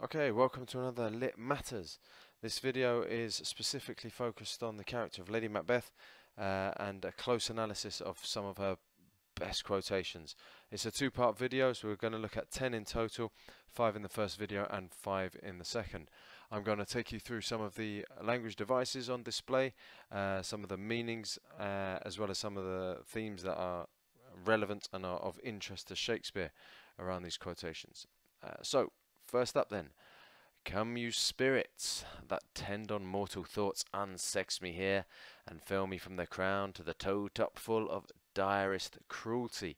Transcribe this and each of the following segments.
Okay, welcome to another Lit Matters. This video is specifically focused on the character of Lady Macbeth and a close analysis of some of her best quotations. It's a two-part video, so we're going to look at 10 in total, 5 in the first video and 5 in the second. I'm going to take you through some of the language devices on display, some of the meanings, as well as some of the themes that are relevant and are of interest to Shakespeare around these quotations. So, first up then, come you spirits that tend on mortal thoughts, unsex me here, and fill me from the crown to the toe top full of direst cruelty.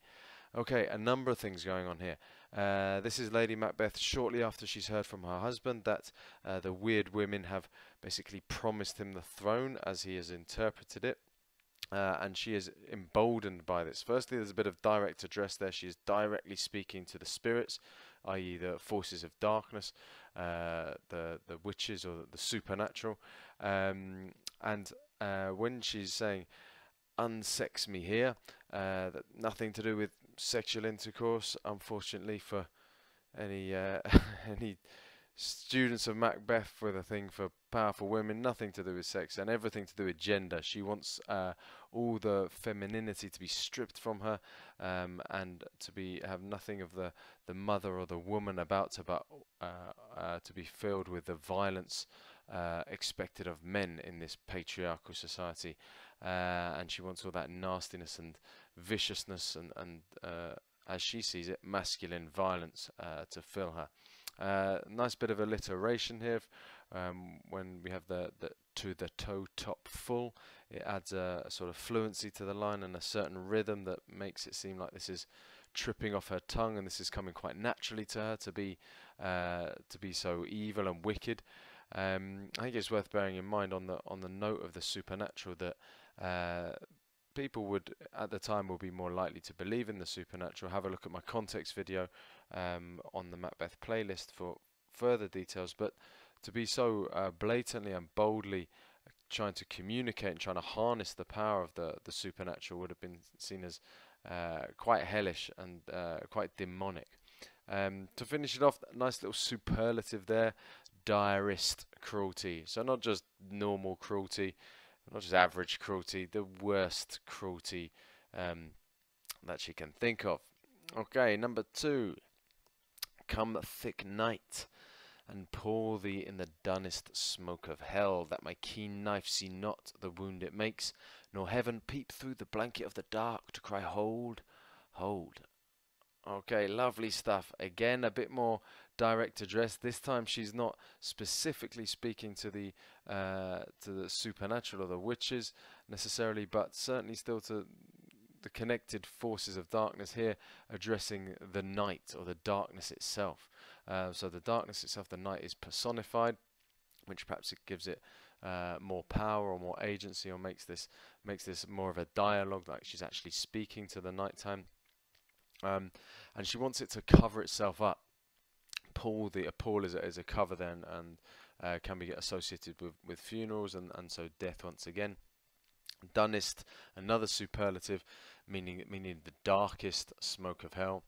Okay, a number of things going on here. This is Lady Macbeth shortly after she's heard from her husband that the weird women have basically promised him the throne as he has interpreted it. And she is emboldened by this. Firstly, there's a bit of direct address there. She is directly speaking to the spirits, i.e. the forces of darkness, the witches or the supernatural. And when she's saying, unsex me here, that nothing to do with sexual intercourse, unfortunately, for any any students of Macbeth with a thing for powerful women, nothing to do with sex and everything to do with gender. She wants all the femininity to be stripped from her and to have nothing of the mother or the woman about her, but to be filled with the violence expected of men in this patriarchal society. And she wants all that nastiness and viciousness and as she sees it, masculine violence to fill her. Nice bit of alliteration here. When we have the to the toe top full, it adds a sort of fluency to the line and a certain rhythm that makes it seem like this is tripping off her tongue and this is coming quite naturally to her to be so evil and wicked. I think it's worth bearing in mind on the note of the supernatural that people would at the time will be more likely to believe in the supernatural. Have a look at my context video on the Macbeth playlist for further details, but to be so blatantly and boldly trying to communicate and trying to harness the power of the supernatural would have been seen as quite hellish and quite demonic. To finish it off, nice little superlative there, direst cruelty. So not just normal cruelty, not just average cruelty, the worst cruelty that she can think of. Okay, number 2. Come thick night, and pour thee in the dunnest smoke of hell, that my keen knife see not the wound it makes, nor heaven peep through the blanket of the dark to cry, hold, hold. Okay, lovely stuff. Again, a bit more direct address. This time she's not specifically speaking to the supernatural or the witches necessarily, but certainly still to the connected forces of darkness here, addressing the night or the darkness itself. So the darkness itself, the night, is personified, which perhaps it gives it more power or more agency, or makes this more of a dialogue, like she's actually speaking to the nighttime. And she wants it to cover itself up. Pall is a cover then, and can be associated with funerals and so death once again. Dunnest, another superlative, meaning the darkest smoke of hell.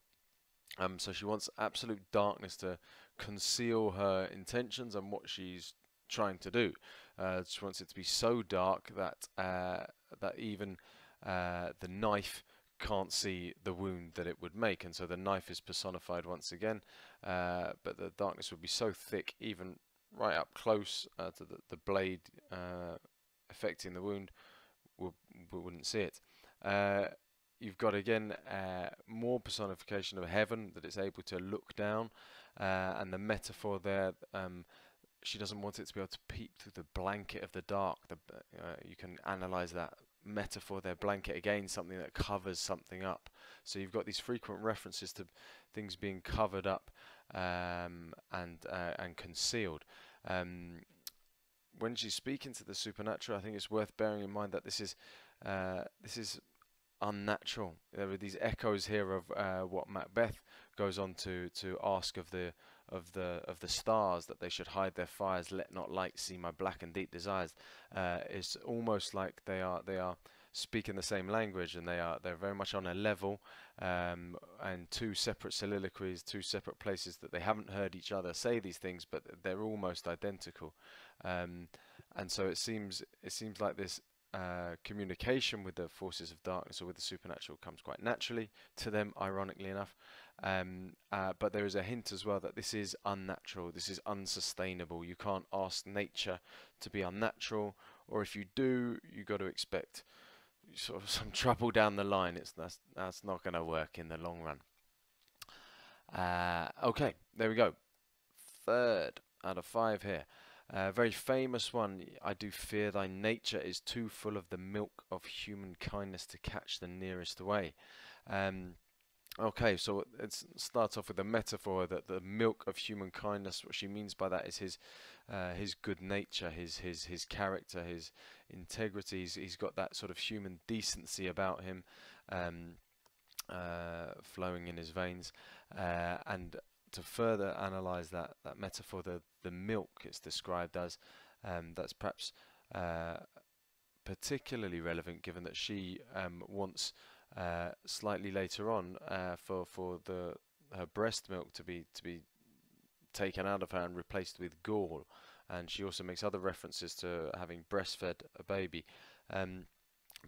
So she wants absolute darkness to conceal her intentions and what she's trying to do. She wants it to be so dark that even the knife can't see the wound that it would make, and so the knife is personified once again, but the darkness would be so thick, even right up close to the blade affecting the wound, we wouldn't see it. You've got again more personification of heaven, that it's able to look down, and the metaphor there, she doesn't want it to be able to peep through the blanket of the dark. You can analyze that metaphor there, blanket, again something that covers something up. So you've got these frequent references to things being covered up and concealed. When she's speaking to the supernatural, I think it's worth bearing in mind that this is unnatural. There are these echoes here of what Macbeth goes on to ask of the stars, that they should hide their fires, let not light see my black and deep desires. It's almost like they are speaking the same language, and they're very much on a level, and two separate soliloquies, two separate places that they haven't heard each other say these things, but they're almost identical. And so it seems like this communication with the forces of darkness or with the supernatural comes quite naturally to them, ironically enough. But there is a hint as well that this is unnatural, this is unsustainable. You can't ask nature to be unnatural, or if you do, you got to expect sort of some trouble down the line. That's not going to work in the long run. Okay, there we go. 3rd out of 5 here. Very famous one. I do fear thy nature is too full of the milk of human kindness to catch the nearest way. Okay, so it starts off with a metaphor that the milk of human kindness. What she means by that is his good nature, his character, his integrity. He's got that sort of human decency about him, flowing in his veins, and to further analyze that metaphor, the milk it's described as, that's perhaps particularly relevant given that she wants slightly later on for her breast milk to be taken out of her and replaced with gall, and she also makes other references to having breastfed a baby,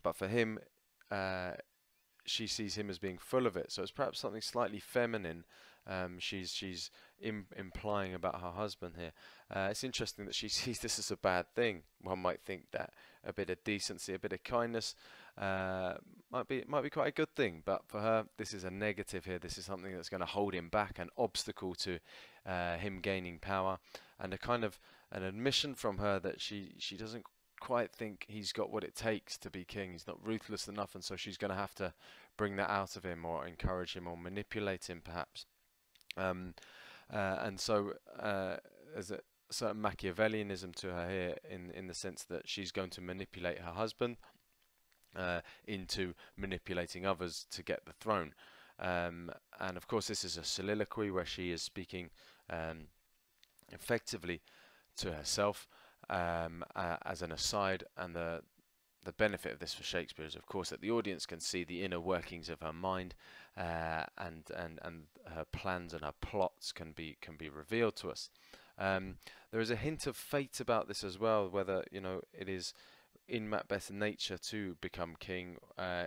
but for him, she sees him as being full of it, so it's perhaps something slightly feminine she's implying about her husband here. It's interesting that she sees this as a bad thing. One might think that a bit of decency, a bit of kindness might be quite a good thing, but for her this is a negative here. This is something that's going to hold him back, an obstacle to him gaining power, and a kind of an admission from her that she doesn't quite think he's got what it takes to be king. He's not ruthless enough, and so she's going to have to bring that out of him, or encourage him, or manipulate him perhaps. And so there's a certain Machiavellianism to her here, in the sense that she's going to manipulate her husband into manipulating others to get the throne. And of course this is a soliloquy where she is speaking effectively to herself, as an aside, and the benefit of this for Shakespeare is, of course, that the audience can see the inner workings of her mind, and her plans and her plots can be revealed to us. There is a hint of fate about this as well, whether it is in Macbeth's nature to become king.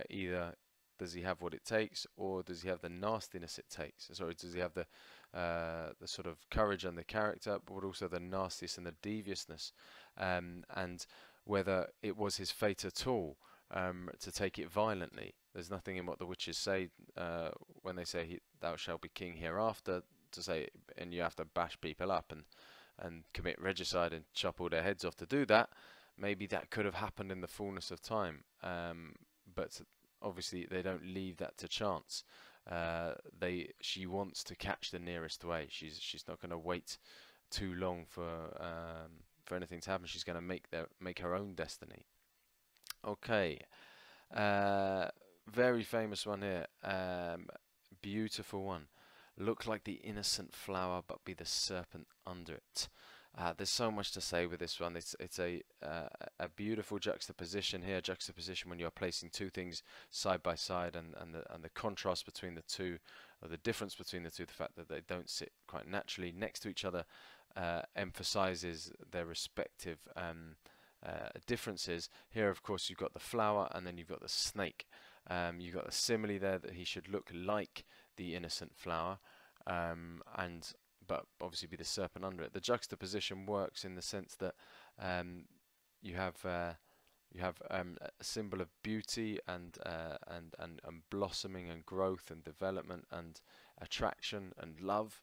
Either does he have what it takes, or does he have the nastiness it takes? Sorry, does he have the sort of courage and the character, but also the nastiness and the deviousness, and whether it was his fate at all to take it violently. There's nothing in what the witches say when they say thou shalt be king hereafter, to say, and you have to bash people up and commit regicide and chop all their heads off to do that. Maybe that could have happened in the fullness of time, but obviously they don't leave that to chance. She wants to catch the nearest way. She's not going to wait too long for anything to happen. She's going to make her own destiny. Okay, very famous one here. Beautiful one. Look like the innocent flower, but be the serpent under it. There's so much to say with this one. It's a beautiful juxtaposition here. Juxtaposition when you're placing two things side by side, and the contrast between the two, or the difference between the two, the fact that they don't sit quite naturally next to each other, emphasizes their respective differences. Here, of course, you've got the flower, and then you've got the snake. You've got the simile there that he should look like the innocent flower, but obviously be the serpent under it. The juxtaposition works in the sense that you have a symbol of beauty and blossoming and growth and development and attraction and love.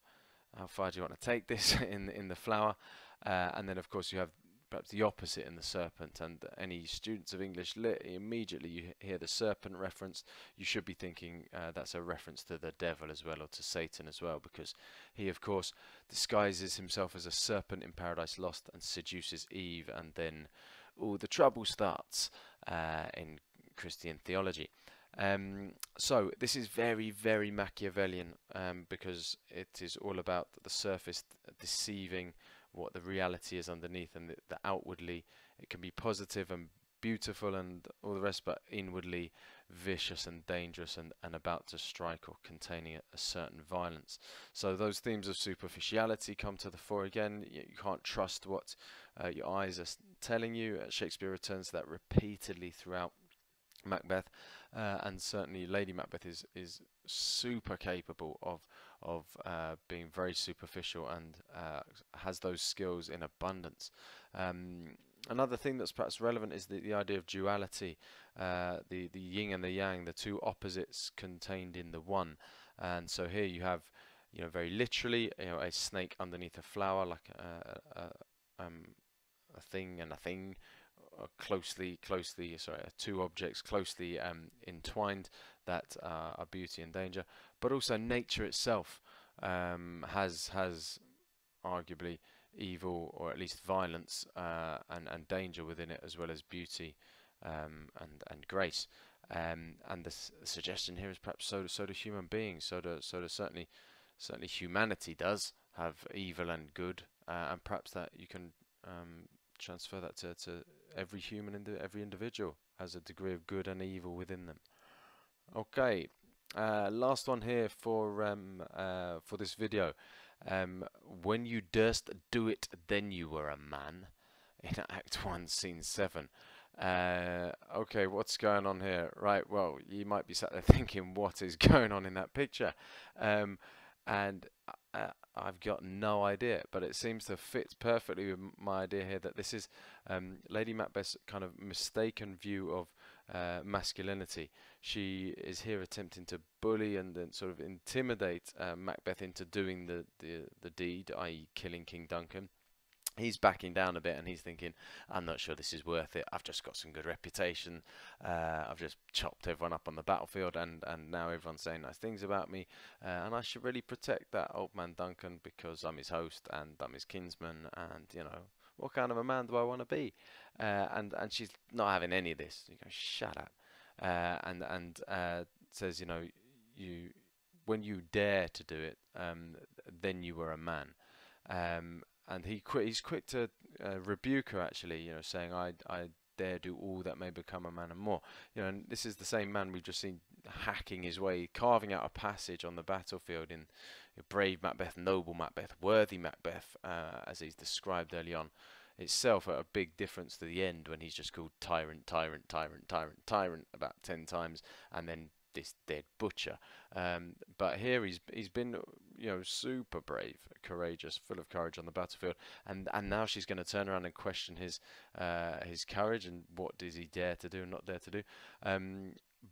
How far do you want to take this in the flower? And then of course you have perhaps the opposite in the serpent. And any students of English lit, immediately you hear the serpent reference, you should be thinking that's a reference to the devil as well, or to Satan as well, because he of course disguises himself as a serpent in Paradise Lost and seduces Eve, and then all the trouble starts in Christian theology. So this is very, very Machiavellian, because it is all about the surface deceiving what the reality is underneath, and that outwardly it can be positive and beautiful and all the rest, but inwardly vicious and dangerous and about to strike, or containing a certain violence. So those themes of superficiality come to the fore again. You can't trust what your eyes are telling you. Shakespeare returns to that repeatedly throughout Macbeth, and certainly Lady Macbeth is super capable of being very superficial, and has those skills in abundance. Another thing that's perhaps relevant is the idea of duality, the yin and the yang, the two opposites contained in the one. And so here you have, very literally, a snake underneath a flower, like a thing and a thing, two objects closely entwined that are beauty and danger. But also nature itself has arguably evil, or at least violence, and danger within it, as well as beauty and grace. And the suggestion here is perhaps so do human beings. So do certainly humanity does have evil and good, and perhaps that you can transfer that to every every individual has a degree of good and evil within them. Okay, last one here for this video. When you durst do it, then you were a man. In Act 1, Scene 7. Okay, what's going on here? Right, well, you might be sat there thinking, what is going on in that picture? And I've got no idea, but it seems to fit perfectly with my idea here that this is Lady Macbeth's kind of mistaken view of masculinity. She is here attempting to bully and then sort of intimidate Macbeth into doing the deed, i.e. killing King Duncan. He's backing down a bit, and he's thinking, I'm not sure this is worth it. I've just got some good reputation. I've just chopped everyone up on the battlefield, and now everyone's saying nice things about me. And I should really protect that old man Duncan, because I'm his host and I'm his kinsman. And, what kind of a man do I want to be? And she's not having any of this. You go, shut up. And says, when you dare to do it, then you were a man. And he's quick to rebuke her, actually, saying, I dare do all that may become a man and more. And this is the same man we've just seen hacking his way, carving out a passage on the battlefield in brave Macbeth, noble Macbeth, worthy Macbeth, as he's described early on. Itself a big difference to the end, when he's just called tyrant, tyrant, tyrant, tyrant, tyrant about 10 times, and then this dead butcher. But here he's been super brave, courageous, full of courage on the battlefield, and now she's going to turn around and question his courage, and what does he dare to do and not dare to do.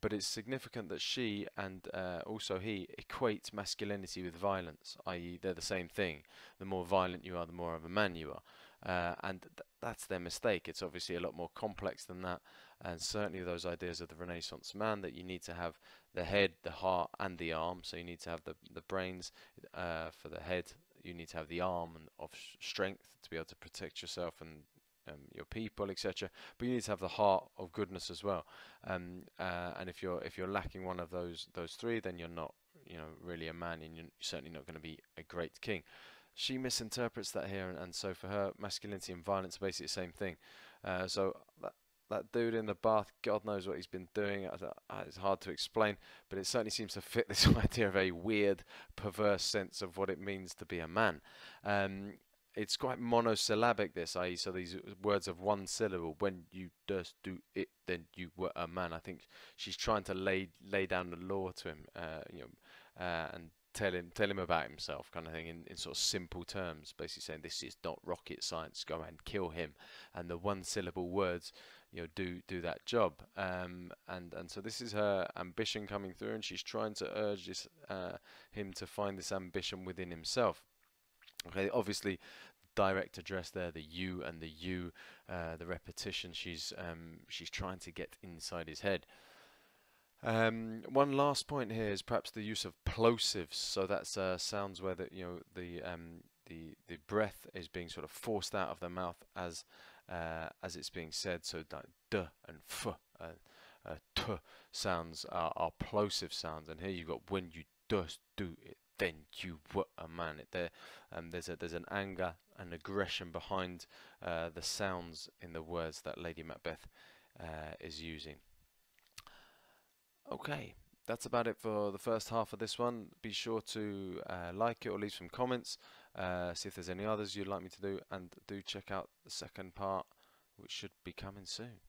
But it's significant that she and also he equate masculinity with violence, i.e. they're the same thing. The more violent you are, the more of a man you are. And that's their mistake. It's obviously a lot more complex than that, and certainly those ideas of the Renaissance man, that you need to have the head, the heart, and the arm. So you need to have the brains for the head, you need to have the arm of strength to be able to protect yourself and your people, etc. But you need to have the heart of goodness as well. And if you're lacking one of those three, then you're not really a man, and you're certainly not going to be a great king. She misinterprets that here, and so for her, masculinity and violence are basically the same thing. So that dude in the bath, God knows what he's been doing. It's hard to explain, but it certainly seems to fit this idea of a weird, perverse sense of what it means to be a man. It's quite monosyllabic, this, i.e. so these words of one syllable. When you durst do it, then you were a man. I think she's trying to lay down the law to him, and tell him about himself, kind of thing, in sort of simple terms, basically saying this is not rocket science, go and kill him. And the one syllable words do that job. And so this is her ambition coming through, and she's trying to urge him to find this ambition within himself. Okay, obviously direct address there, the you and the you, the repetition. She's trying to get inside his head. One last point here is perhaps the use of plosives. So that's sounds where the breath is being sort of forced out of the mouth as it's being said. So like d and f, t sounds are plosive sounds. And here you've got when you durst do it, then you were a man. There's an anger and aggression behind the sounds in the words that Lady Macbeth is using. Okay, that's about it for the first half of this one. Be sure to like it or leave some comments, see if there's any others you'd like me to do, and do check out the second part, which should be coming soon.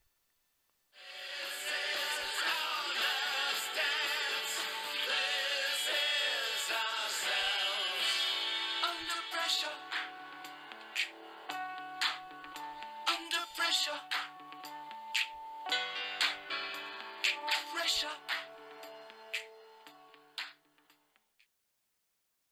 Pressure.